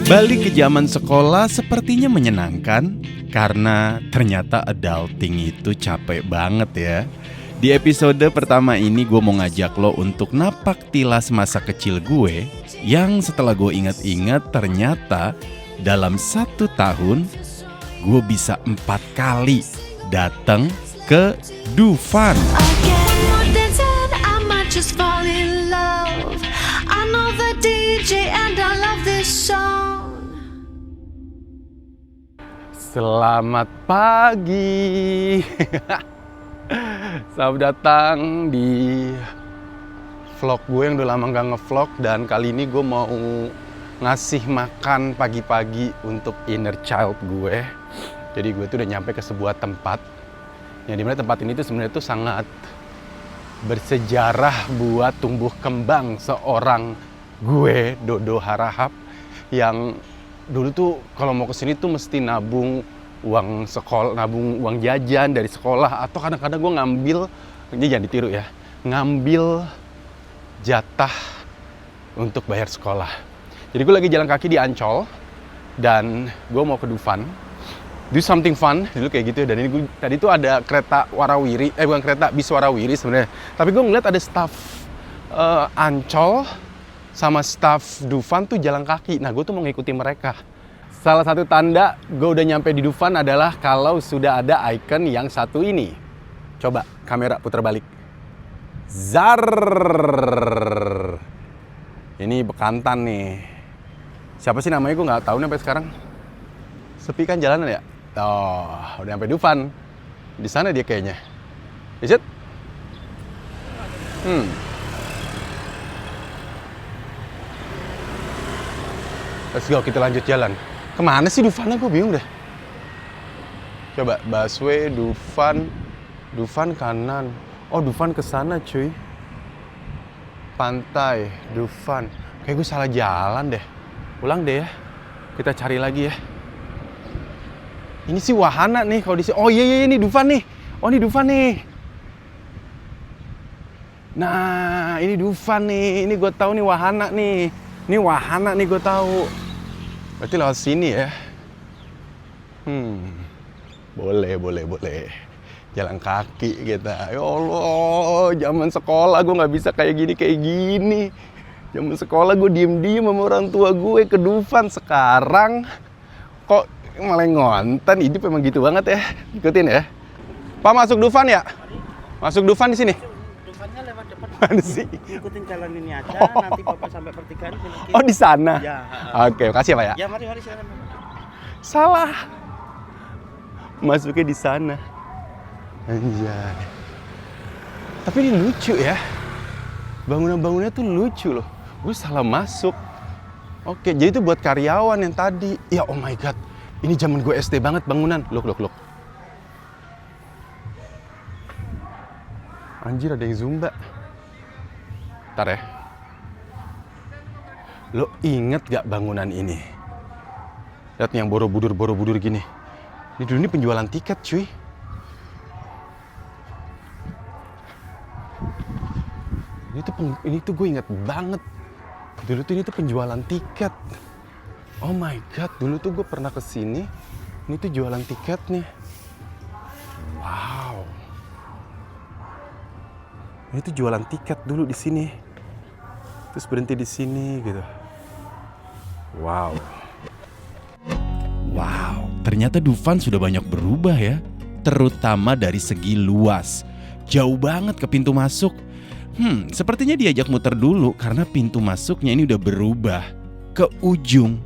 Balik ke zaman sekolah sepertinya menyenangkan karena ternyata adulting itu capek banget ya. Di episode pertama ini gue mau ngajak lo untuk napak tilas masa kecil gue yang setelah gue ingat-ingat ternyata dalam 1 tahun gue bisa 4 kali datang ke Dufan. Selamat pagi. Selamat datang di vlog gue yang udah lama gak ngevlog. Dan kali ini gue mau ngasih makan pagi-pagi untuk inner child gue. Jadi gue tuh udah nyampe ke sebuah tempat yang dimana tempat ini tuh sebenarnya tuh sangat bersejarah buat tumbuh kembang seorang gue, Dodo Harahap, yang dulu tuh kalau mau kesini tuh mesti nabung uang sekolah, nabung uang jajan dari sekolah, atau kadang-kadang gue ngambil, ini jangan ditiru ya, ngambil jatah untuk bayar sekolah. Jadi gue lagi jalan kaki di Ancol dan gue mau ke Dufan, do something fun dulu kayak gitu. Dan ini gue, tadi tuh ada kereta warawiri, bukan kereta bis warawiri sebenarnya, tapi gue ngeliat ada staff Ancol sama staff Dufan tuh jalan kaki. Nah, gue tuh mau ngikutin mereka. Salah satu tanda gue udah nyampe di Dufan adalah kalau sudah ada icon yang satu ini. Coba kamera putar balik. Zar. Ini bekantan nih. Siapa sih namanya gue nggak tahu nih sampai sekarang. Sepi kan jalanan ya? Oh, udah nyampe Dufan. Di sana dia kayaknya. Is it? Let's go, kita lanjut jalan. Kemana sih Dufannya? Gue bingung deh. Coba, busway, Dufan. Dufan kanan. Oh, Dufan ke sana cuy. Pantai, Dufan. Kayak gue salah jalan deh. Ulang deh ya. Kita cari lagi ya. Ini sih wahana nih kalau di sini. Oh iya, ini Dufan nih. Oh, ini Dufan nih. Nah, ini Dufan nih. Ini gue tahu nih wahana nih. Ini wahana nih gue tahu. Berarti lewat sini ya. Boleh. Jalan kaki kita. Ya Allah, zaman sekolah gue nggak bisa kayak gini. Zaman sekolah gue diem sama orang tua gue ke Dufan. Sekarang kok malah ngonten. Hidup emang gitu banget ya. Ikutin ya. Pak, masuk Dufan ya? Masuk Dufan di sini. Dufannya lewat depan. Mana sih? Ikutin jalan ini aja, nanti Bapak sampai pertigaan. Oh, di sana? Ya. Oke, makasih ya Pak ya. Ya, mari silakan. Salah. Masuknya di sana. Anjay. Tapi ini lucu ya. Bangunan-bangunannya tuh lucu loh. Gue salah masuk. Oke, jadi itu buat karyawan yang tadi. Ya, oh my god. Ini zaman gue SD banget bangunan. Look. Anjir, ada yang zumba. Ntar ya. Lo inget gak bangunan ini? Lihat yang borobudur gini. Ini dulu ini penjualan tiket cuy. Ini tuh gue inget banget. Dulu tuh ini tuh penjualan tiket. Oh my god, dulu tuh gue pernah kesini. Ini tuh jualan tiket nih. Wow. Ini tuh jualan tiket dulu di sini. Terus berhenti di sini gitu. Wow, ternyata Dufan sudah banyak berubah ya. Terutama dari segi luas. Jauh banget ke pintu masuk. Sepertinya diajak muter dulu karena pintu masuknya ini udah berubah ke ujung.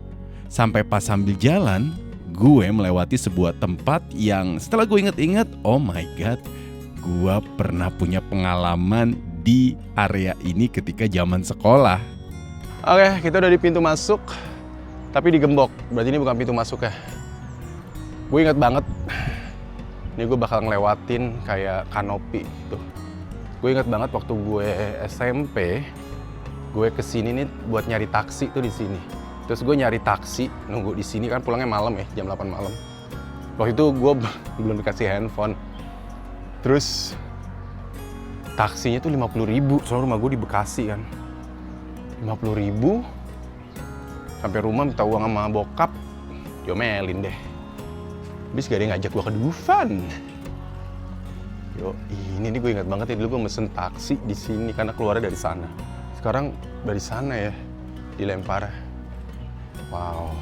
Sampai pas sambil jalan, gue melewati sebuah tempat yang setelah gue inget-inget, oh my god, gue pernah punya pengalaman di area ini ketika zaman sekolah. Oke, kita udah di pintu masuk, tapi digembok. Berarti ini bukan pintu masuk ya. Gue inget banget, ini gue bakal ngelewatin kayak kanopi gitu. Gue inget banget waktu gue SMP, gue kesini nih buat nyari taksi tuh di sini. Terus gue nyari taksi, nunggu di sini kan pulangnya malam ya, jam 8 malam. Waktu itu gue belum dikasih handphone. Terus taksinya tuh 50.000, soalnya rumah gue di Bekasi kan. 50.000. Sampai rumah minta uang sama bokap, diomelin deh. Habis gak ada yang ngajak gue ke Dufan. Yo, ini nih gue ingat banget ya, dulu gue mesen taksi di sini karena keluarnya dari sana. Sekarang dari sana ya, dilempar. Wow.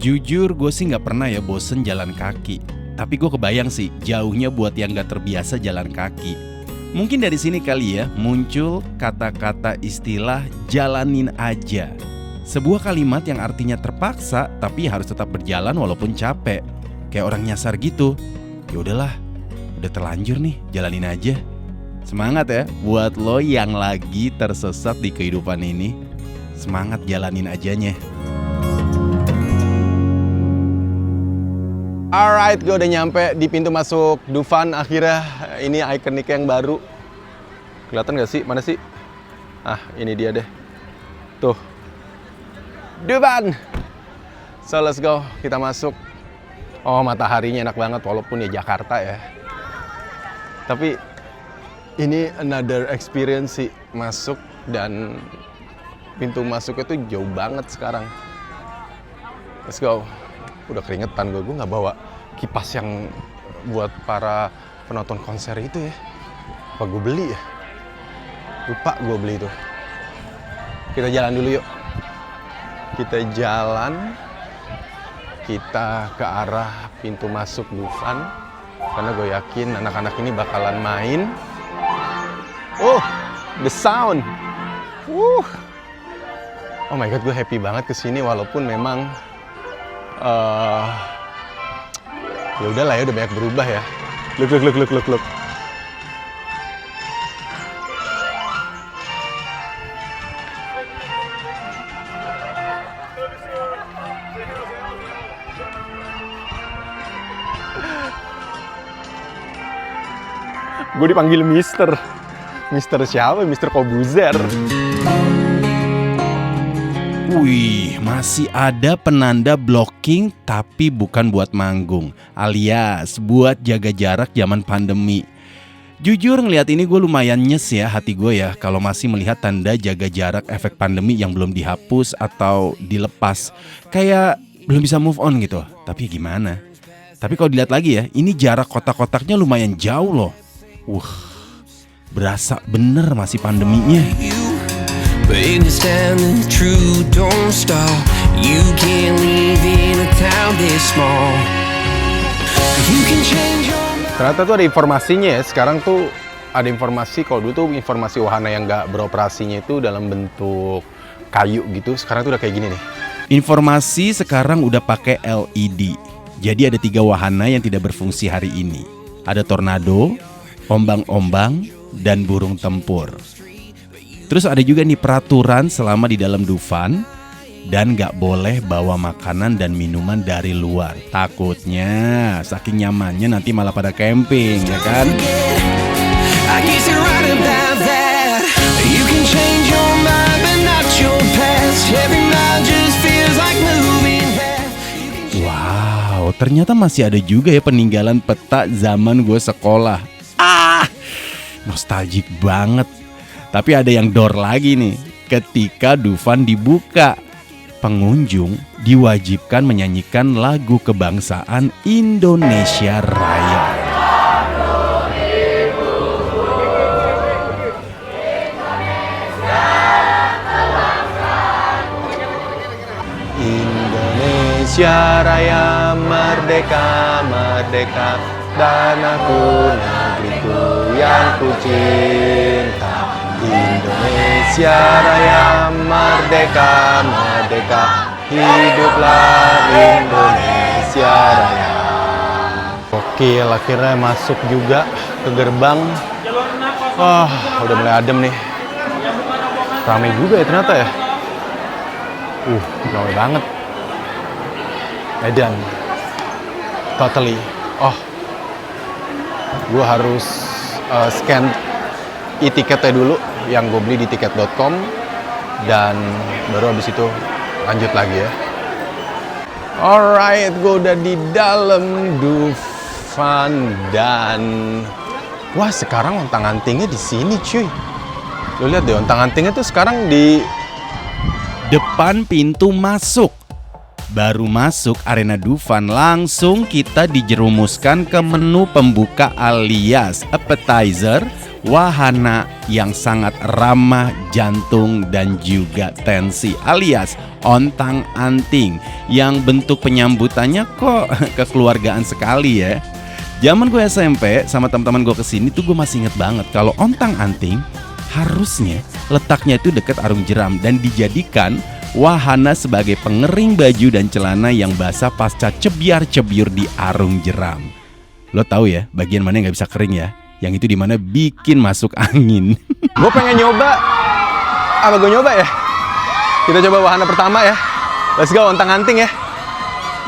Jujur gue sih nggak pernah ya bosen jalan kaki. Tapi gue kebayang sih jauhnya buat yang nggak terbiasa jalan kaki. Mungkin dari sini kali ya muncul kata-kata istilah jalanin aja. Sebuah kalimat yang artinya terpaksa tapi harus tetap berjalan walaupun capek. Kayak orang nyasar gitu. Ya udahlah, udah terlanjur nih, jalanin aja. Semangat ya buat lo yang lagi tersesat di kehidupan ini. Semangat jalanin ajanya. Alright, gue udah nyampe di pintu masuk Dufan akhirnya. Ini ikonik yang baru. Kelihatan gak sih? Mana sih? Ah, ini dia deh. Tuh. Dufan! So, let's go. Kita masuk. Oh, mataharinya enak banget walaupun ya Jakarta ya. Tapi ini another experience sih. Masuk dan pintu masuknya tuh jauh banget sekarang. Let's go. Udah keringetan gue nggak bawa kipas yang buat para penonton konser itu ya. Apa gue beli ya? Lupa gue beli itu. Kita jalan dulu yuk. Kita jalan. Kita ke arah pintu masuk Dufan. Karena gue yakin anak-anak ini bakalan main. Oh, the sound. Oh my god, gue happy banget kesini walaupun memang ya udahlah ya, udah banyak berubah ya. Look. Gue dipanggil Mister. Mister siapa? Mister Kobuzer. Wih, masih ada penanda blocking tapi bukan buat manggung, alias buat jaga jarak zaman pandemi. Jujur ngelihat ini gue lumayan nyes ya hati gue ya kalau masih melihat tanda jaga jarak efek pandemi yang belum dihapus atau dilepas. Kayak belum bisa move on gitu, tapi gimana? Tapi kalau dilihat lagi ya, ini jarak kotak-kotaknya lumayan jauh loh. Berasa bener masih pandeminya. Baby, standing true, don't stop. You can't live in a town this small. You can change your mind. Ternyata tuh ada informasinya ya. Sekarang tuh ada informasi, kalau dulu tuh informasi wahana yang nggak beroperasinya itu dalam bentuk kayu gitu. Sekarang tuh udah kayak gini nih. Informasi sekarang udah pakai LED. Jadi ada 3 wahana yang tidak berfungsi hari ini. Ada tornado, ombang-ombang, dan burung tempur. Terus ada juga nih peraturan selama di dalam Dufan dan gak boleh bawa makanan dan minuman dari luar. Takutnya saking nyamannya nanti malah pada camping, ya kan? I guess you're right about that. You can change your mind but not your past. Every mile just feels like moving fast. Wow, ternyata masih ada juga ya peninggalan peta zaman gue sekolah. Nostalgic banget. Tapi ada yang door lagi nih. Ketika Dufan dibuka, pengunjung diwajibkan menyanyikan lagu kebangsaan Indonesia Raya. Indonesia Raya merdeka, merdeka, dan aku negeriku yang ku cinta. Indonesia Raya merdeka, merdeka, hiduplah Indonesia Raya. Oke, akhirnya masuk juga ke gerbang. Wah, udah mulai adem nih. Ramai juga ya ternyata ya. Ramai banget. Edan. Totally. Oh, gue harus scan e-tiketnya dulu yang gue beli di tiket.com dan baru habis itu lanjut lagi ya. Alright, gue udah di dalam Dufan dan wah, sekarang lontang-antingnya di sini cuy. Lu lihat deh, ontang-antingnya tuh sekarang di Depan pintu masuk. Baru masuk arena Dufan, langsung kita dijerumuskan ke menu pembuka alias appetizer, wahana yang sangat ramah jantung dan juga tensi alias ontang-anting, yang bentuk penyambutannya kok kekeluargaan sekali ya. Zaman gue SMP sama teman-teman gue kesini tuh gue masih inget banget kalau ontang-anting harusnya letaknya itu deket arung jeram dan dijadikan wahana sebagai pengering baju dan celana yang basah pasca cebiar-cebiur di arung jeram. Lo tahu ya bagian mana yang nggak bisa kering ya? Yang itu dimana bikin masuk angin. Gue pengen nyoba. Apa gue nyoba ya? Kita coba wahana pertama ya. Let's go, ontang-anting ya.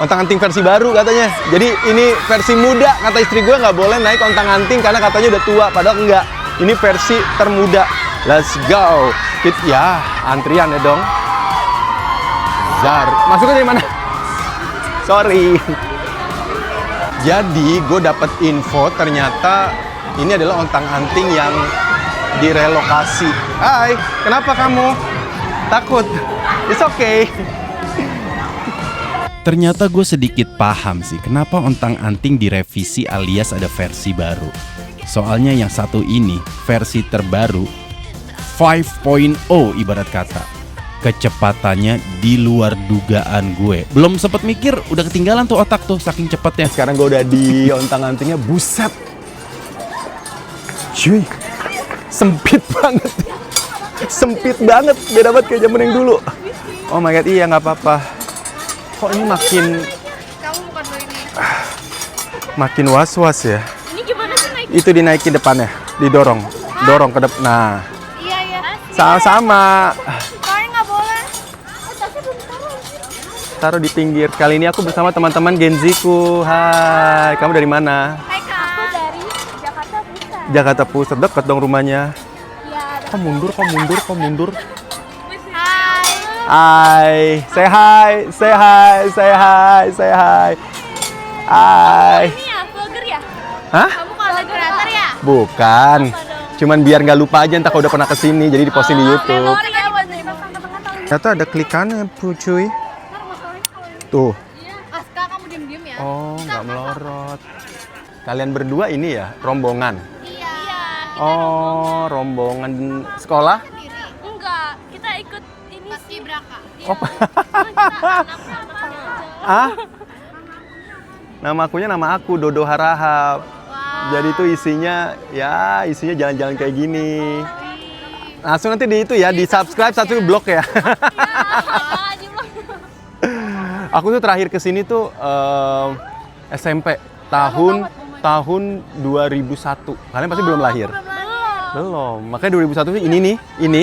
Ontang-anting versi baru katanya. Jadi ini versi muda. Kata istri gue nggak boleh naik ontang-anting karena katanya udah tua. Padahal enggak. Ini versi termuda. Let's go. Ya, antrian ya dong. Zar, masuknya dari mana? Sorry. Jadi gue dapet info ternyata ini adalah ontang-anting yang direlokasi. Hai, kenapa kamu takut? It's okay. Ternyata gue sedikit paham sih kenapa ontang-anting direvisi alias ada versi baru. Soalnya yang satu ini versi terbaru 5.0 ibarat kata. Kecepatannya di luar dugaan gue. Belum sempet mikir udah ketinggalan tuh otak tuh saking cepatnya. Sekarang gue udah di ontang-antingnya, buset. Cuy, sempit banget. Sempit banget, beda banget kayak zaman yang dulu. Oh my god, iya nggak apa-apa. Kok ini makin Kamu bukan lo ini. makin was-was ya? Ini gimana sih naik? Itu dinaikin depannya, didorong, dorong ke depan. Nah, Iya ya. sama-sama. Soalnya nggak boleh. Tasnya belum taruh. Taruh di pinggir. Kali ini aku bersama teman-teman Genziku. Hai, kamu dari mana? Hai Kak. Aku dari Jakarta Pusat. Jakarta Pusat, dekat dong rumahnya. Iya. Kok mundur, kok mundur, kok mundur? Hai. Hai, say hi, say hi, say hi, say hi. Hai. Ini ya vlogger ya? Hah? Kamu konten kreator ya? Bukan. Cuman biar nggak lupa aja entah kalau udah pernah kesini, jadi diposting di YouTube. Memori ya buat nerima tengah-tengah tahun. Ternyata ada klikannya, cuy. Tuh. Aska kamu diem-diem ya? Oh, nggak melorot. Kalian berdua ini ya, rombongan. Iya. Oh, rombongan sekolah? Enggak, kita ikut ini Paskibraka. Oh, ah? Nama akunya nama aku, Dodo Harahap. Jadi itu isinya, ya isinya jalan-jalan kayak gini. Langsung nanti di itu ya, di subscribe satu blog ya. Aku tuh terakhir kesini tuh SMP tahun 2001. Kalian pasti belum lahir. Belum. Makanya 2001 sih ini nih, ini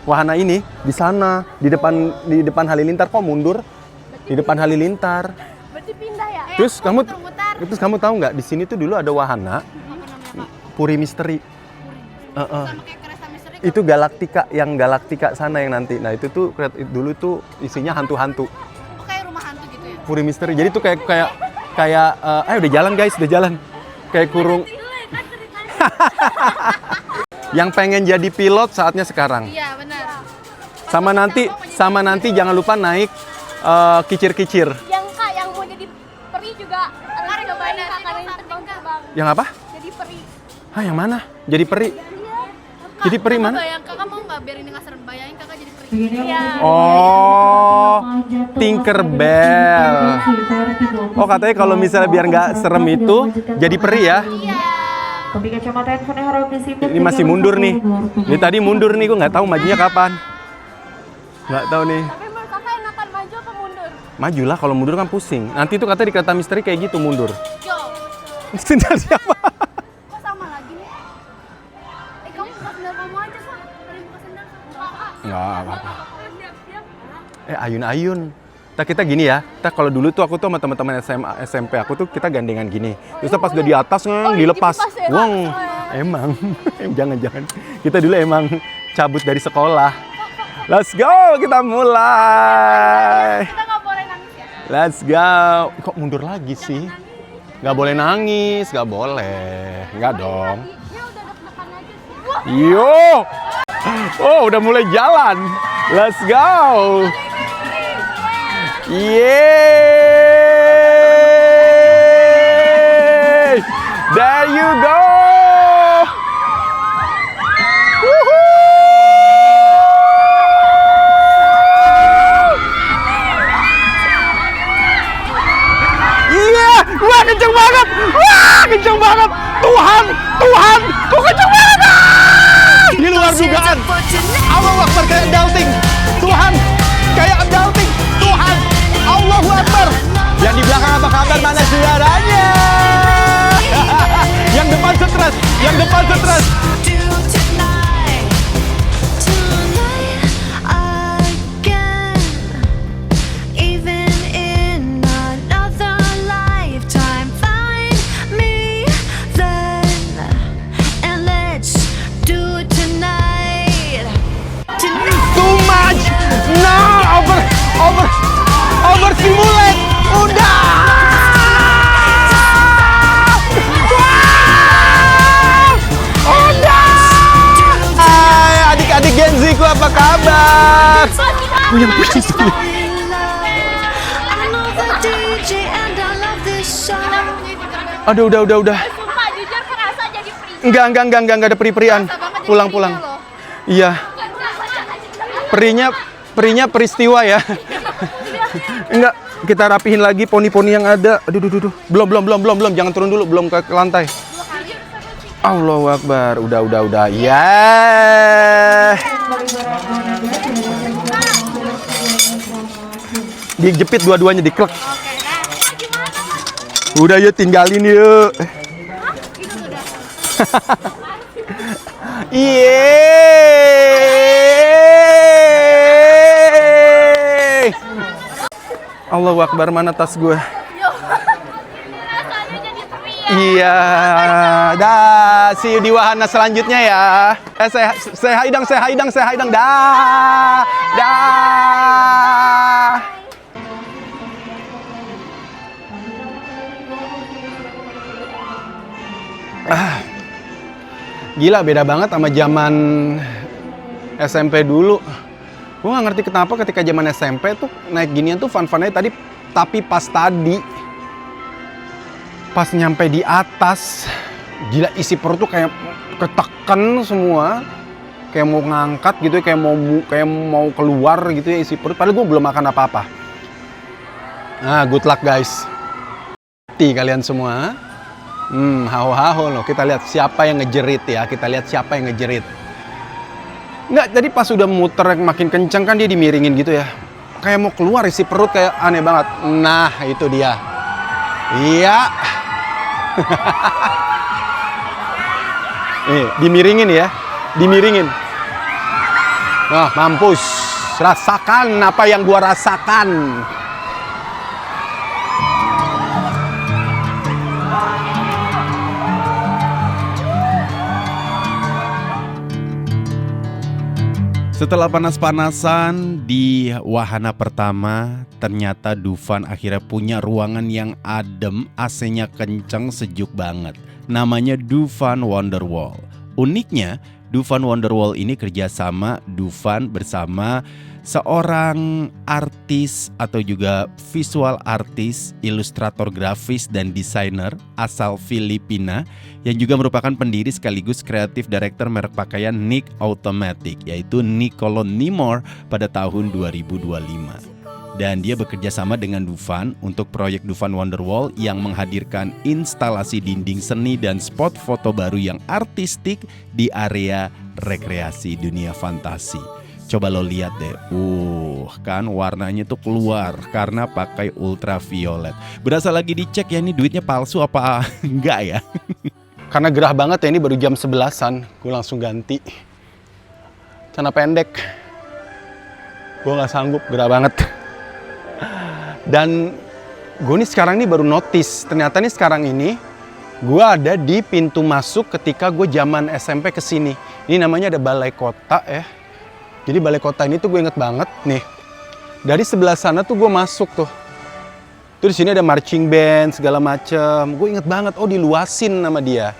wahana ini di sana di depan Halilintar. Kok mundur? Di depan Halilintar. Berarti pindah ya? Terus kamu tahu nggak di sini tuh dulu ada wahana Puri Misteri. Itu Galaktika, yang Galaktika sana yang nanti. Nah itu tuh dulu tuh isinya hantu-hantu. Kayak rumah hantu gitu ya? Puri Misteri. Jadi tuh kayak udah jalan guys, udah jalan. Kayak kurung. Yang pengen jadi pilot saatnya sekarang. Iya benar. Sama nanti jangan lupa naik kicir-kicir. Yang Kak yang mau jadi peri juga harus cobain Kak yang terbang-terbang. Yang apa? Jadi peri. Hah, yang mana? Jadi peri. Jadi peri mana? Bayang Kakak mau nggak biar ini nggak serem, bayangin Kakak jadi peri. Iya. Oh, Tinkerbell. Oh, katanya kalau misalnya biar nggak serem itu jadi peri ya. Ini masih mundur nih. Ini tadi mundur nih, gue nggak tahu majunya kapan. Nggak tahu nih. Tapi menurut Kakak enakan maju apa mundur? Maju lah, kalau mundur kan pusing. Nanti tuh katanya di kereta misteri kayak gitu mundur. Jo. Sendal siapa? Kok sama lagi nih? Kamu buka sendal kamu aja, Kak. Kalian buka sendal. Nggak apa-apa. Siap-siap. Ayun-ayun. Kita gini ya. Kalau dulu tuh aku tuh sama teman-teman SMA, SMP aku tuh kita gandengan gini. Terus pas udah di atas dilepas. Wong. Emang. Jangan-jangan. Kita dulu emang cabut dari sekolah. Let's go, kita mulai. Kita nggak boleh nangis ya? Let's go. Kok mundur lagi sih? Nggak boleh nangis, nggak boleh. Nggak dong. Ya udah deg-degan aja sih. Wah, Yo. Oh, udah mulai jalan. Let's go. Yeay! There you go. Iya, wah kenceng banget. Wah, kenceng banget. Tuhan, kok kenceng banget. Di luar dugaan. Allahu Akbar, kayak adulting. Tuhan, kayak adulting. Tuhan, Allahu Akbar. Yang di belakang apa kabar, mana saudaranya? Yang depan stres, Too much. No, over stimulate. Udah. Hai, adik-adik Gen Z ku apa kabar? Yang persis. Aduh, udah. Sumpah jujur kerasa jadi free. Enggak ada peri-perian. Pulang. Iya. Perinya peristiwa ya. Enggak, kita rapihin lagi poni-poni yang ada. Aduh. Belum. Jangan turun dulu, belum ke lantai. Allahu Akbar. Udah. Ya. Dijepit dua-duanya, diklek. Udah yuk, tinggalin yuk. Yeay! Allahu Akbar, mana tas gue? Rasanya jadi free ya. Iya, dah, see you di wahana selanjutnya ya. Saya haidang, dah. Gila, beda banget sama zaman SMP dulu. Gue gak ngerti kenapa ketika zaman SMP tuh naik ginian tuh fun-funnya tadi. Tapi pas nyampe di atas, gila isi perut tuh kayak ketekan semua. Kayak mau ngangkat gitu, kayak mau keluar gitu ya isi perut. Padahal gue belum makan apa-apa. Nah, good luck guys. Hati kalian semua. Haho loh. Kita lihat siapa yang ngejerit ya. Nggak, tadi pas udah muter makin kenceng kan dia dimiringin gitu ya. Kayak mau keluar isi perut, kayak aneh banget. Nah, itu dia. Iya. Dimiringin ya. Nah, mampus. Rasakan apa yang gua rasakan. Setelah panas-panasan di wahana pertama, ternyata Dufan akhirnya punya ruangan yang adem, AC-nya kenceng, sejuk banget. Namanya Dufan Wonderwall. Uniknya, Dufan Wonderwall ini kerjasama Dufan bersama seorang artis atau juga visual artis, ilustrator grafis dan desainer asal Filipina yang juga merupakan pendiri sekaligus kreatif director merek pakaian Nick Automatic, yaitu Nicolo Nimor pada tahun 2025. Dan dia bekerja sama dengan Dufan untuk proyek Dufan Wonderwall yang menghadirkan instalasi dinding seni dan spot foto baru yang artistik di area rekreasi dunia fantasi. Coba lo lihat deh, kan warnanya tuh keluar karena pakai ultraviolet. Berasa lagi dicek ya, ini duitnya palsu apa enggak ya? Karena gerah banget ya, ini baru jam 11-an, gue langsung ganti celana pendek. Gue gak sanggup, gerah banget. Dan gue nih sekarang nih baru notice, ternyata nih sekarang ini gue ada di pintu masuk ketika gue zaman SMP kesini. Ini namanya ada Balai Kota ya. Jadi Balai Kota ini tuh gue inget banget nih. Dari sebelah sana tuh gue masuk tuh. Tuh di sini ada marching band segala macem. Gue inget banget, oh diluasin sama dia.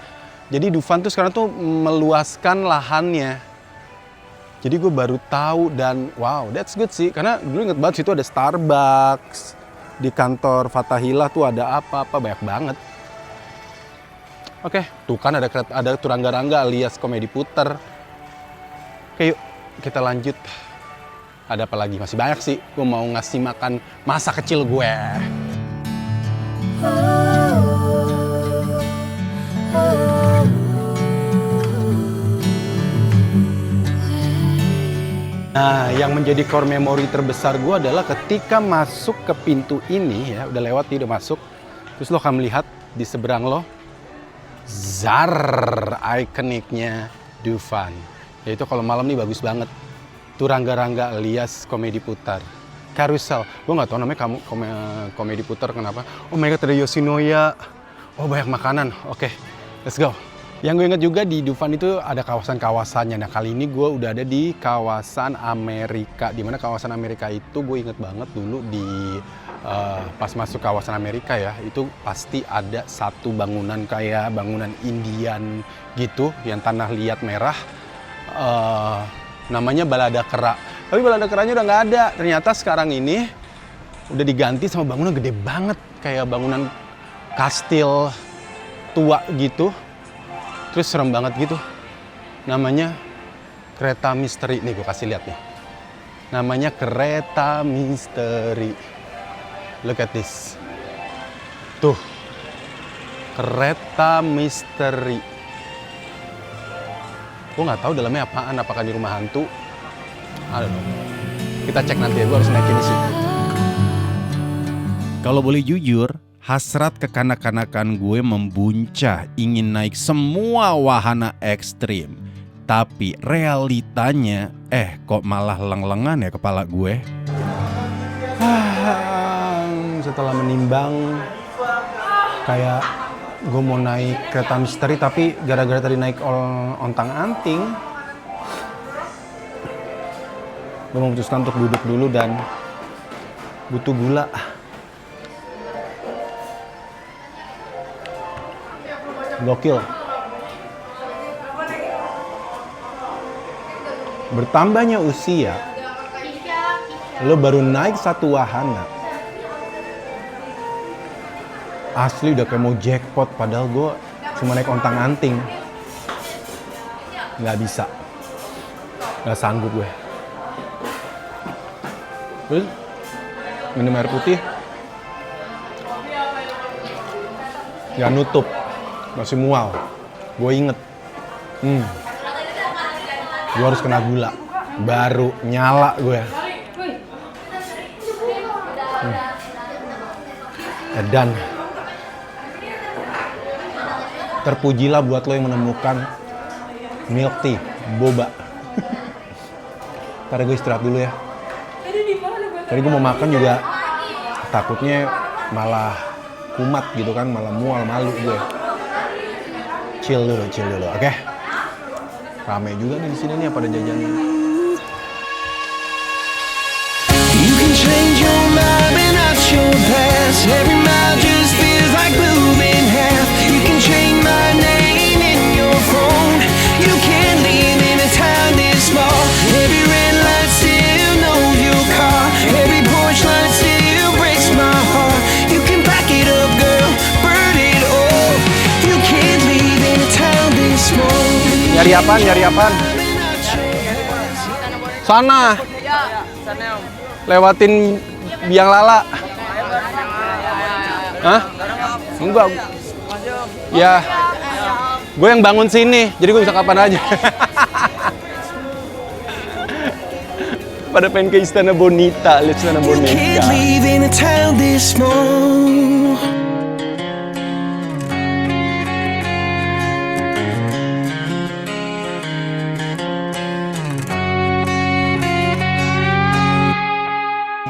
Jadi Dufan tuh sekarang tuh meluaskan lahannya. Jadi gue baru tahu dan wow, that's good sih. Karena dulu inget banget situ ada Starbucks. Di kantor Fathahillah tuh ada apa-apa banyak banget. Oke, tuh kan ada Turangga-Rangga alias komedi puter. Oke, yuk kita lanjut. Ada apa lagi? Masih banyak sih. Gue mau ngasih makan masa kecil gue. Nah, yang menjadi core memory terbesar gue adalah ketika masuk ke pintu ini ya, udah lewat nih, udah masuk. Terus lo akan melihat di seberang lo Zar, ikoniknya Dufan. Yaitu kalau malam nih bagus banget. Turangga-Rangga alias komedi putar. Carousel, gue nggak tahu namanya komedi putar kenapa. Oh my god, ada Yoshinoya. Oh banyak makanan. Oke, let's go. Yang gue inget juga di Dufan itu ada kawasan-kawasannya. Nah kali ini gue udah ada di kawasan Amerika. Dimana kawasan Amerika itu gue inget banget dulu di pas masuk kawasan Amerika ya. Itu pasti ada satu bangunan kayak bangunan Indian gitu. Yang tanah liat merah. Namanya Balada Kera. Tapi Balada Keranya udah nggak ada. Ternyata sekarang ini udah diganti sama bangunan gede banget. Kayak bangunan kastil tua gitu. Terus serem banget gitu. Namanya Kereta Misteri. Nih gue kasih lihat nih. Namanya Kereta Misteri. Look at this. Tuh. Kereta Misteri. Gue nggak tahu dalamnya apaan. Apakah di rumah hantu? Aduh. Kita cek nanti ya. Gue harus naikin di situ. Kalau boleh jujur, hasrat kekanak-kanakan gue membuncah ingin naik semua wahana ekstrim. Tapi realitanya, kok malah leng-lengan ya kepala gue. Setelah menimbang, kayak gue mau naik kereta misteri, tapi gara-gara tadi naik ontang-anting, gue memutuskan untuk duduk dulu dan butuh gula. Gokil. Bertambahnya usia, lo baru naik satu wahana. Asli udah kayak mau jackpot, padahal gue cuma naik ontang-anting. Nggak bisa. Nggak sanggup gue. Terus minum air putih. Nggak nutup. Masih mual. Gue inget. Gue harus kena gula. Baru nyala gue. Dan terpujilah buat lo yang menemukan milk tea, boba. Ntar gue istirahat dulu ya. Tadi gue mau makan juga takutnya malah kumat gitu kan, malah mual, malu gue. Chill dulu, oke? Rame juga nih di sini nih, pada jajan. You can change your mind but not your past. Every mile just feels like moving half. You can change my name in your phone. You can't live in a town this small. Every red light still knows your car. Every porch light still breaks my heart. You can back it up, girl, burn it all. You can't live in a town this small. Nyari apaan? Sana. Lewatin biang lala. Hah? Enggak. Ya. Gue yang bangun sini, jadi gue bisa kapan aja. Pada pengen ke Istana Bonita, lihat Istana You Bonita. can't live in a town this small.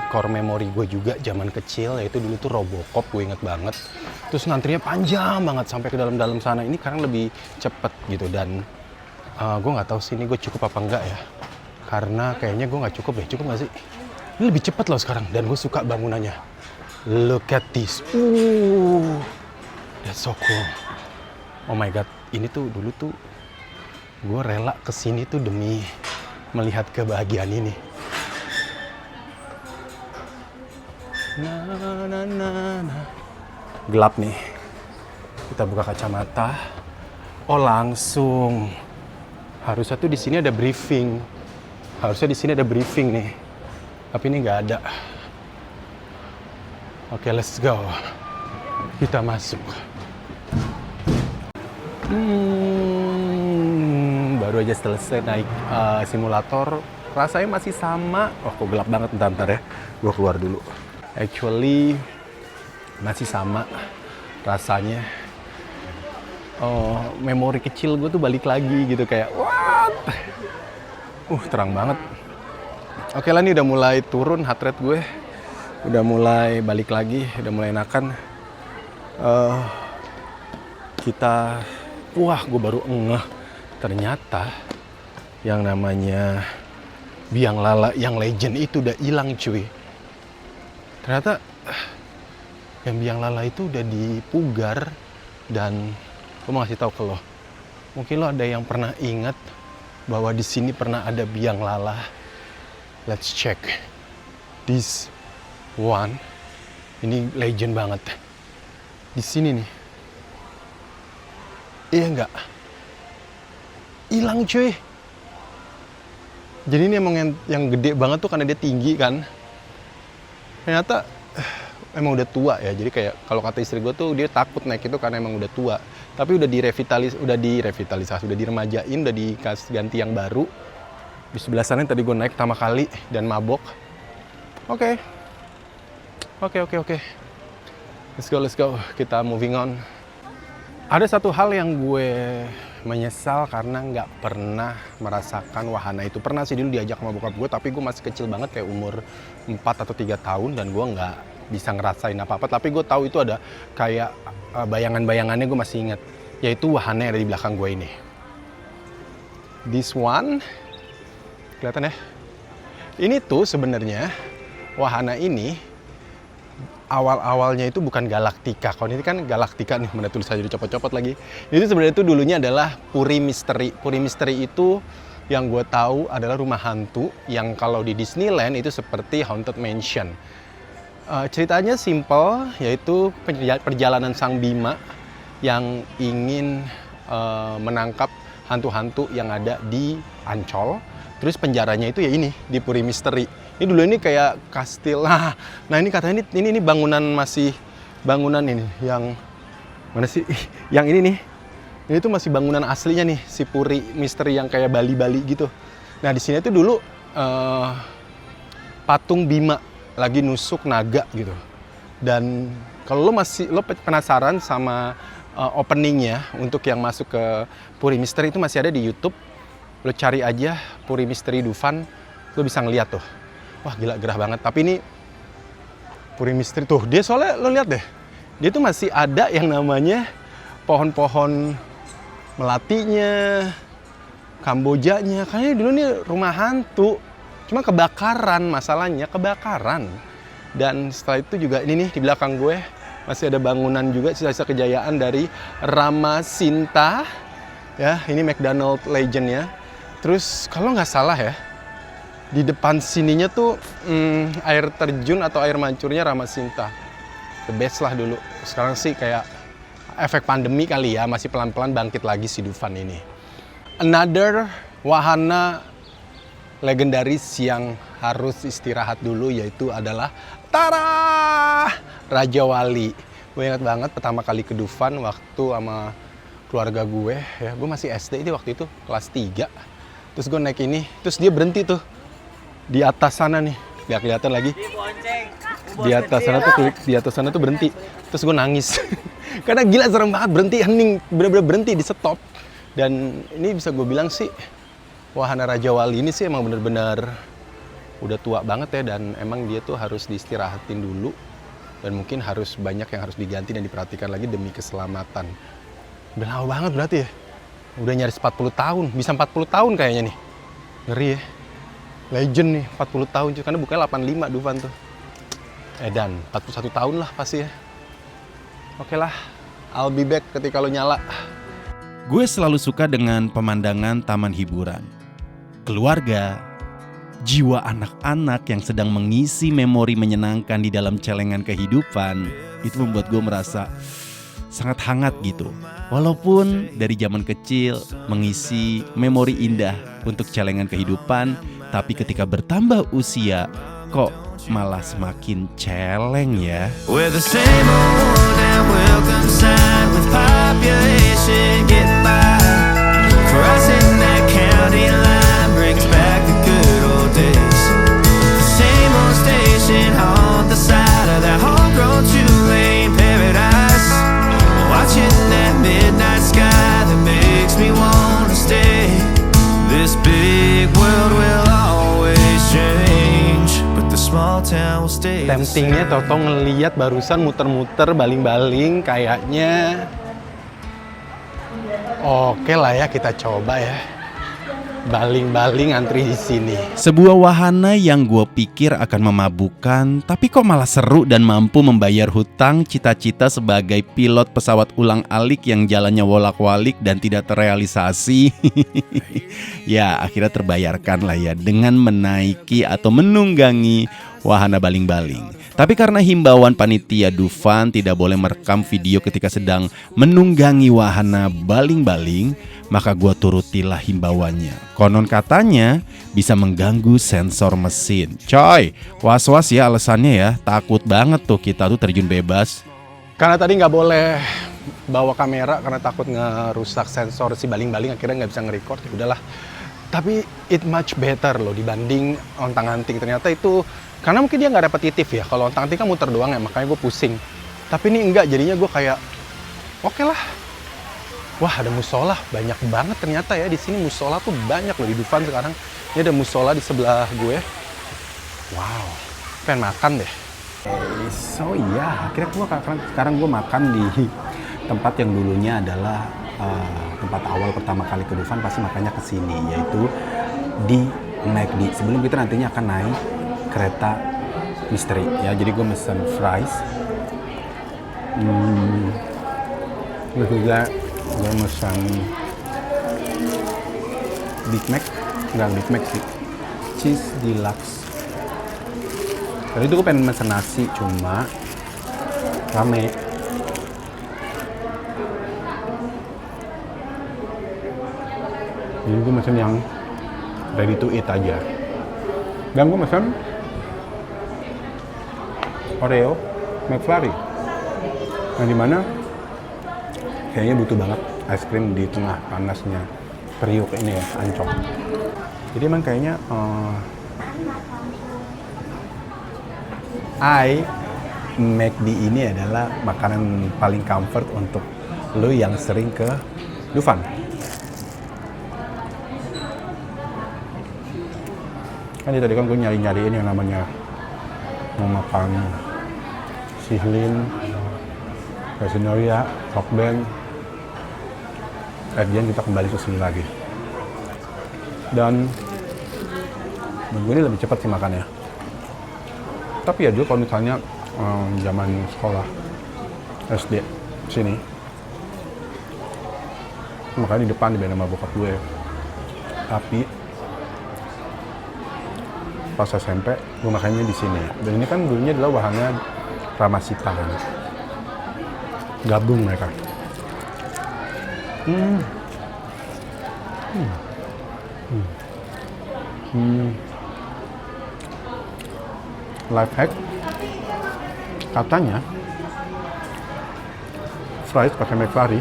Core memory gue juga zaman kecil, yaitu dulu tuh Robocop, gue inget banget. Terus ngantrinya panjang banget sampai ke dalam-dalam sana. Ini sekarang lebih cepet gitu, dan gue nggak tahu sih ini gue cukup apa enggak ya. Karena kayaknya gue nggak cukup ya, cukup nggak sih? Ini lebih cepet loh sekarang, dan gue suka bangunannya. Look at this, that's so cool. Oh my god, ini tuh dulu tuh gue rela kesini tuh demi melihat kebahagiaan ini. Gelap nih. Kita buka kacamata. Oh, langsung. Harusnya tuh di sini ada briefing. Nih. Tapi ini nggak ada. Oke, let's go. Kita masuk. Baru aja selesai naik simulator. Rasanya masih sama. Oh, kok gelap banget. Bentar ya. Gue keluar dulu. Actually, masih sama rasanya. Oh, memori kecil gue tuh balik lagi gitu. Kayak, what? Terang banget. Oke lah, ini udah mulai turun heart rate gue. Udah mulai balik lagi. Udah mulai enakan. Gue baru ngeh. Ternyata yang namanya biang lala yang legend itu udah hilang, cuy. Ternyata yang biang lala itu udah dipugar. Dan gue mau ngasih tahu ke lo, mungkin lo ada yang pernah ingat bahwa di sini pernah ada biang lala. Let's check this one. Ini legend banget. Di sini nih. Iya nggak? Hilang, cuy. Jadi ini emang yang gede banget tuh karena dia tinggi kan. Ternyata emang udah tua ya. Jadi kayak kalau kata istri gue tuh dia takut naik itu karena emang udah tua. Tapi udah direvitalisasi, udah diremajain, udah dikasih ganti yang baru. Di sebelah sana tadi gue naik pertama kali dan mabok. Oke. Let's go. Kita moving on. Ada satu hal yang gue menyesal karena nggak pernah merasakan wahana itu. Pernah sih dulu diajak sama bokap gue, tapi gue masih kecil banget, kayak umur 4 atau 3 tahun, dan gue nggak bisa ngerasain apa-apa. Tapi gue tahu itu ada kayak bayangan-bayangannya, gue masih ingat. Yaitu wahana yang ada di belakang gue ini. This one, kelihatan ya? Ini tuh sebenarnya wahana ini awal-awalnya itu bukan Galactica. Kalau ini kan Galactica nih, mana tulisannya dicopot-copot lagi. Itu sebenarnya itu dulunya adalah Puri Misteri. Puri Misteri itu yang gue tahu adalah rumah hantu yang kalau di Disneyland itu seperti Haunted Mansion. Ceritanya simple, yaitu perjalanan sang Bima yang ingin menangkap hantu-hantu yang ada di Ancol. Terus penjaranya itu ya ini, di Puri Misteri. Ini dulu ini kayak kastil. Nah ini katanya ini bangunan ini yang mana sih? Yang ini nih. Ini tuh masih bangunan aslinya nih, si Puri Misteri yang kayak Bali-Bali gitu. Nah, di sini tuh dulu patung Bima lagi nusuk naga gitu. Dan kalau lo penasaran sama openingnya untuk yang masuk ke Puri Misteri itu masih ada di YouTube. Lo cari aja Puri Misteri Dufan, lo bisa ngeliat tuh. Wah, gila, gerah banget. Tapi ini Puri Misteri tuh, dia soalnya lo lihat deh, dia tuh masih ada yang namanya pohon-pohon melatinya, kambojanya. Kayaknya dulu nih rumah hantu, cuma kebakaran, masalahnya kebakaran. Dan setelah itu juga ini nih di belakang gue masih ada bangunan juga, sisa-sisa kejayaan dari Ramasinta. Ya, ini McDonald Legend-nya. Terus kalau nggak salah ya, di depan sininya tuh air terjun atau air mancurnya Ramasinta. The best lah dulu. Sekarang sih kayak efek pandemi kali ya, masih pelan-pelan bangkit lagi si Dufan ini. Another wahana legendaris yang harus istirahat dulu yaitu adalah Raja Wali. Gue ingat banget pertama kali ke Dufan waktu sama keluarga gue ya. Gue masih SD itu waktu itu, kelas 3. Terus gue naik ini, terus dia berhenti tuh di atas sana nih, nggak kelihatan lagi. Di atas sana tuh berhenti. Terus gue nangis. Karena gila serem banget, berhenti, hening, bener-bener berhenti, di stop. Dan ini bisa gue bilang sih, wahana Raja Wali ini sih emang bener-bener udah tua banget ya. Dan emang dia tuh harus diistirahatin dulu. Dan mungkin harus banyak yang harus diganti dan diperhatikan lagi demi keselamatan. Udah lama banget berarti ya. Udah nyaris 40 tahun, bisa 40 tahun kayaknya nih. Ngeri ya. Legend nih, 40 tahun cuy, karena bukanya 85 Dufan tuh. Dan 41 tahun lah pasti ya. Oke lah, I'll be back ketika lo nyala. Gue selalu suka dengan pemandangan taman hiburan. keluarga, jiwa anak-anak yang sedang mengisi memori menyenangkan di dalam celengan kehidupan, itu membuat gue merasa sangat hangat gitu. Walaupun dari zaman kecil mengisi memori indah untuk celengan kehidupan, tapi ketika bertambah usia kok malah semakin celeng ya. We're the same old and welcome sign with population getting by. Crossing that county line brings back the good old days. The same old station on the side of that homegrown two-lane paradise. Watching that midnight sky that makes me wanna stay. This big world will always change, but the small town will stay the same. Temptingnya Toto ngeliat barusan muter-muter baling-baling, kayaknya oke lah ya, kita coba ya. Baling-baling antri di sini. Sebuah wahana yang gue pikir akan memabukkan, tapi kok malah seru dan mampu membayar hutang cita-cita sebagai pilot pesawat ulang-alik yang jalannya wolak-walik dan tidak terrealisasi. Ya, akhirnya terbayarkan lah ya dengan menaiki atau menunggangi wahana baling-baling. Tapi karena himbauan panitia Dufan tidak boleh merekam video ketika sedang menunggangi wahana baling-baling, maka gua turutilah himbauannya. Konon katanya bisa mengganggu sensor mesin. Coy, was-was ya alasannya ya. Takut banget tuh kita tuh terjun bebas. Karena tadi nggak boleh bawa kamera karena takut ngerusak sensor si baling-baling, akhirnya nggak bisa nge-record, ya udahlah. Tapi it much better loh dibanding ontang-anting. Ternyata itu karena mungkin dia nggak repetitif ya. Kalau ontang-anting kan muter doang ya, makanya gue pusing. Tapi ini enggak, jadinya gue kayak oke lah. Wah, ada musola banyak banget ternyata ya di sini. Musola tuh banyak loh di Dufan sekarang. Ini ada musola di sebelah gue. Wow, pengen makan deh. So iya, akhirnya sekarang gue makan di tempat yang dulunya adalah tempat awal pertama kali ke Dufan, pasti makannya ke sini, yaitu di McD. Sebelum kita nantinya akan naik kereta misteri ya. Jadi gue mesen fries. Terus juga gue mesen Big Mac, enggak Big Mac sih, cheese deluxe. Tadi itu gue pengen mesen nasi, cuma rame. Jadi gue mesen yang ready to eat aja. Dan gue mesen Oreo McFlurry. Yang dimana kayaknya butuh banget es krim di tengah panasnya periuk ini ya, Ancol. Jadi emang kayaknya McD ini adalah makanan paling comfort untuk lo yang sering ke Dufan. Kan tadi kan gue nyari-nyariin yang namanya mau makan sihlin, Resinoria, Rockband. Kemudian kita kembali ke sini lagi. Dan menurut gue ini lebih cepat sih makannya. Tapi ya dulu kalau misalnya zaman sekolah SD sini, makanya di depan dibayar sama bokap gue. Tapi pas SMP gue makannya di sini. Dan ini kan dulunya adalah wahana Ramasita kan. Gabung mereka. Life hack, katanya fries pakai McFlurry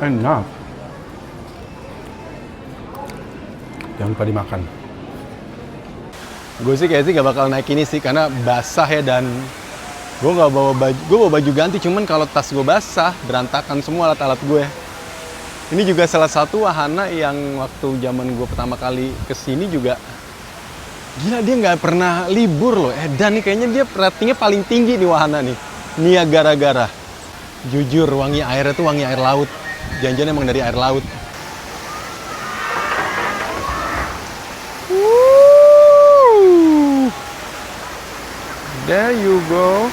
enak, jangan lupa dimakan. Gue sih kayaknya gak bakal naik ini sih karena basah ya, dan gue nggak bawa baju. Gue bawa baju ganti, cuman kalau tas gue basah berantakan semua alat-alat gue. Ini juga salah satu wahana yang waktu zaman gue pertama kali kesini juga gila, dia nggak pernah libur loh. Dan nih kayaknya dia ratingnya paling tinggi nih wahana nih. Niagara. Jujur, wangi airnya tuh wangi air laut. Jangan-jangan emang dari air laut. There you go.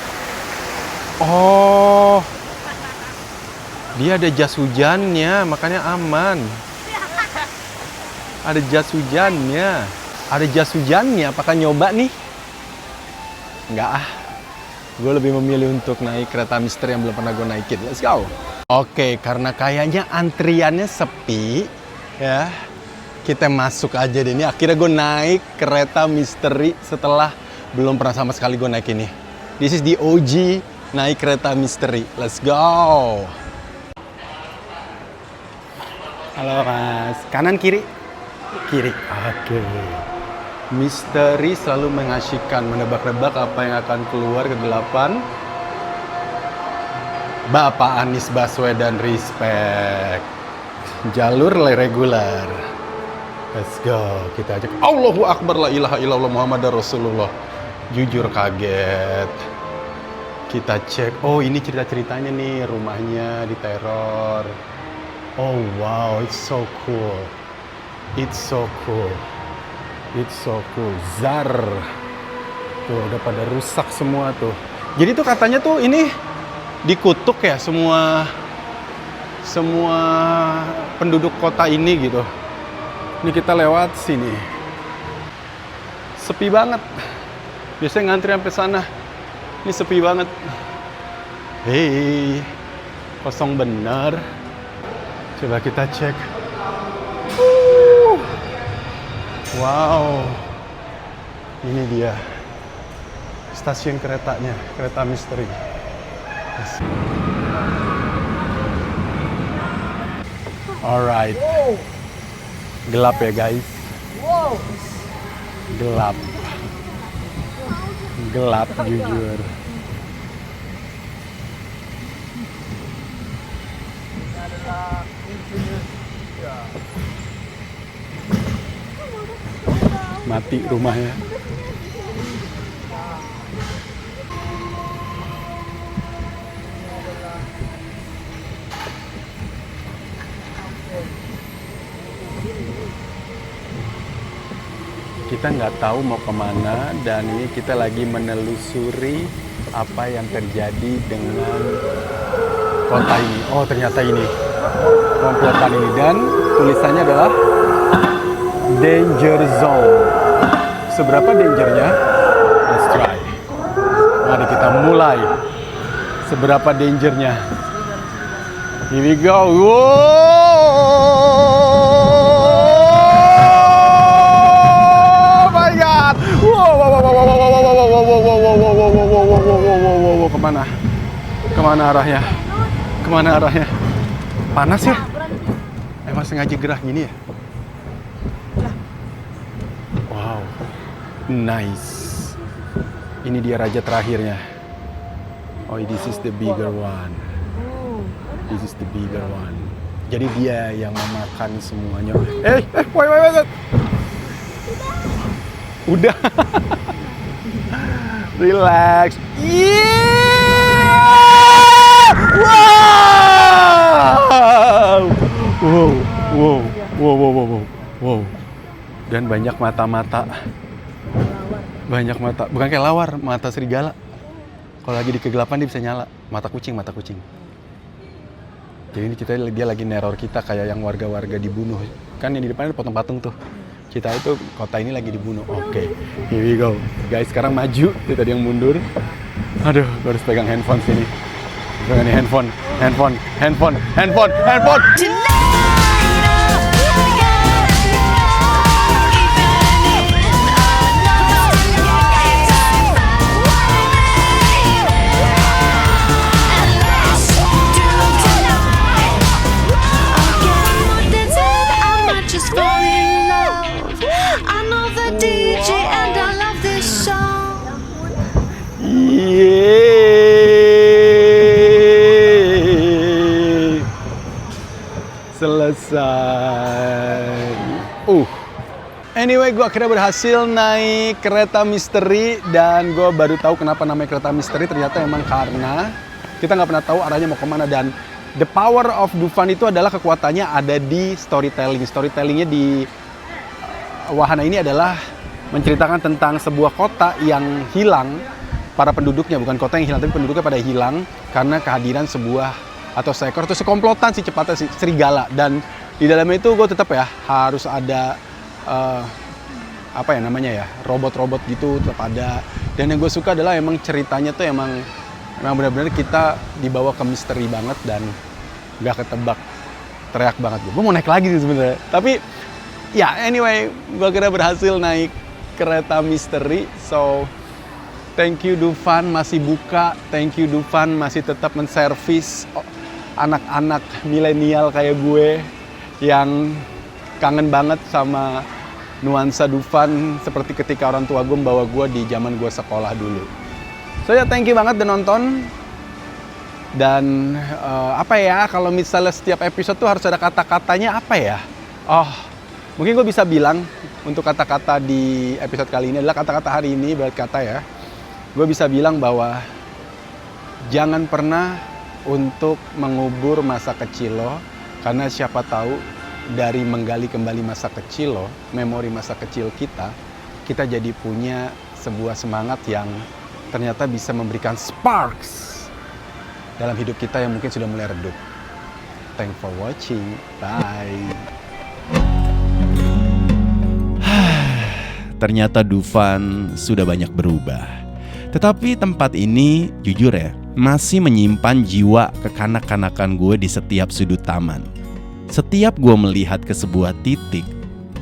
Oh, dia ada jas hujannya, makanya aman. Ada jas hujannya. Ada jas hujannya. Apakah nyoba nih? Enggak ah. Gue lebih memilih untuk naik kereta misteri yang belum pernah gue naikin. Let's go. Oke, karena kayaknya antriannya sepi, ya, kita masuk aja deh. Ini akhirnya gue naik kereta misteri setelah belum pernah sama sekali gue naik ini. This is the OG naik kereta misteri. Let's go. Halo mas, kanan kiri? Kiri. Oke. Misteri selalu mengasyikkan, menebak-nebak apa yang akan keluar kegelapan. Bapak Anies Baswedan respect. Jalur reguler. Let's go. Kita ajak. Allahu Akbar, la ilaha illallah Muhammadar Rasulullah. Jujur kaget. Kita cek. Oh, ini cerita-ceritanya nih, rumahnya diteror. Oh wow, it's so cool. It's so cool. It's so cool. Zar. Tuh, udah pada rusak semua tuh. Jadi tuh katanya tuh ini dikutuk ya semua penduduk kota ini gitu. Ini kita lewat sini. Sepi banget. Biasanya ngantri sampai sana. Ini sepi banget. Hei, kosong bener. Coba kita cek. Wow, ini dia stasiun keretanya, kereta misteri. Alright, gelap ya guys. Gelap, gelap jujur. Mati rumahnya. Kita nggak tahu mau kemana dan ini kita lagi menelusuri apa yang terjadi dengan kota ini. Oh ternyata ini komplotan ini dan tulisannya adalah danger zone. Seberapa dangernya? Let's try. Mari kita mulai. Seberapa dangernya? Here we go. Oh my God. Kemana? Kemana arahnya? Kemana arahnya? Panas ya? Emang sengaja gerah gini ya? Wow, nice. Ini dia raja terakhirnya. Oh, this is the bigger one. This is the bigger one. Jadi dia yang memakan semuanya. Wait. Udah. Relax. Wow. Dan banyak mata-mata. Banyak mata. Bukan kayak lawar, mata serigala. Kalau lagi di kegelapan dia bisa nyala. Mata kucing. Jadi ini dia lagi neror kita kayak yang warga-warga dibunuh. Kan yang di depan ada patung-patung tuh. Kita itu kota ini lagi dibunuh. Oke, here we go. Guys, sekarang maju. Dia tadi yang mundur. Aduh, gue harus pegang handphone sini. Pegang nih handphone. Selesai. Anyway, gue akhirnya berhasil naik kereta misteri dan gue baru tahu kenapa namanya kereta misteri. Ternyata emang karena kita nggak pernah tahu arahnya mau kemana dan the power of Dufan itu adalah kekuatannya ada di storytelling. Storytellingnya di wahana ini adalah menceritakan tentang sebuah kota yang hilang para penduduknya, bukan kota yang hilang tapi penduduknya pada hilang karena kehadiran sebuah atau seekor atau sekomplotan sih cepatnya sih serigala. Dan di dalamnya itu gue tetap ya harus ada apa ya namanya ya, robot-robot gitu tetap ada. Dan yang gue suka adalah emang ceritanya tuh emang benar-benar kita dibawa ke misteri banget dan nggak ketebak. Teriak banget gue mau naik lagi sih sebenarnya. Tapi ya anyway, gue kira berhasil naik kereta misteri. So thank you Dufan masih buka, thank you Dufan masih tetap menservis anak-anak milenial kayak gue yang kangen banget sama nuansa Dufan seperti ketika orang tua gue membawa gue di zaman gue sekolah dulu. So ya thank you banget udah nonton. Dan apa ya, kalau misalnya setiap episode tuh harus ada kata-katanya apa ya? Oh, mungkin gue bisa bilang untuk kata-kata di episode kali ini adalah kata-kata hari ini, berarti kata ya. Gue bisa bilang bahwa jangan pernah untuk mengubur masa kecil lo, karena siapa tahu dari menggali kembali masa kecil lo, memori masa kecil kita jadi punya sebuah semangat yang ternyata bisa memberikan sparks dalam hidup kita yang mungkin sudah mulai redup. Thanks for watching. Bye. Ternyata Dufan sudah banyak berubah. Tetapi tempat ini, jujur ya, masih menyimpan jiwa kekanak-kanakan gue di setiap sudut taman. Setiap gue melihat ke sebuah titik,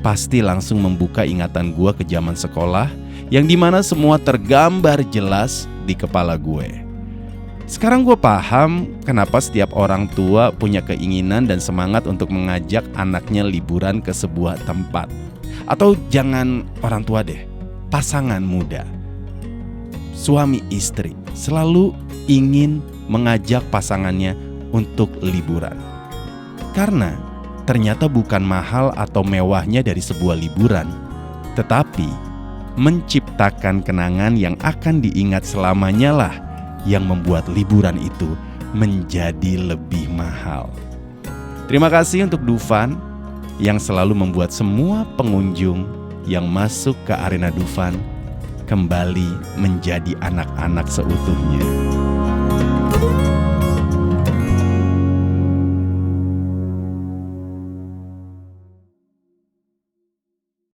pasti langsung membuka ingatan gue ke zaman sekolah, yang dimana semua tergambar jelas di kepala gue. Sekarang gue paham kenapa setiap orang tua punya keinginan dan semangat untuk mengajak anaknya liburan ke sebuah tempat. Atau jangan orang tua deh, pasangan muda, suami istri selalu ingin mengajak pasangannya untuk liburan. Karena ternyata bukan mahal atau mewahnya dari sebuah liburan, tetapi menciptakan kenangan yang akan diingat selamanya lah yang membuat liburan itu menjadi lebih mahal. Terima kasih untuk Dufan yang selalu membuat semua pengunjung yang masuk ke arena Dufan kembali menjadi anak-anak seutuhnya.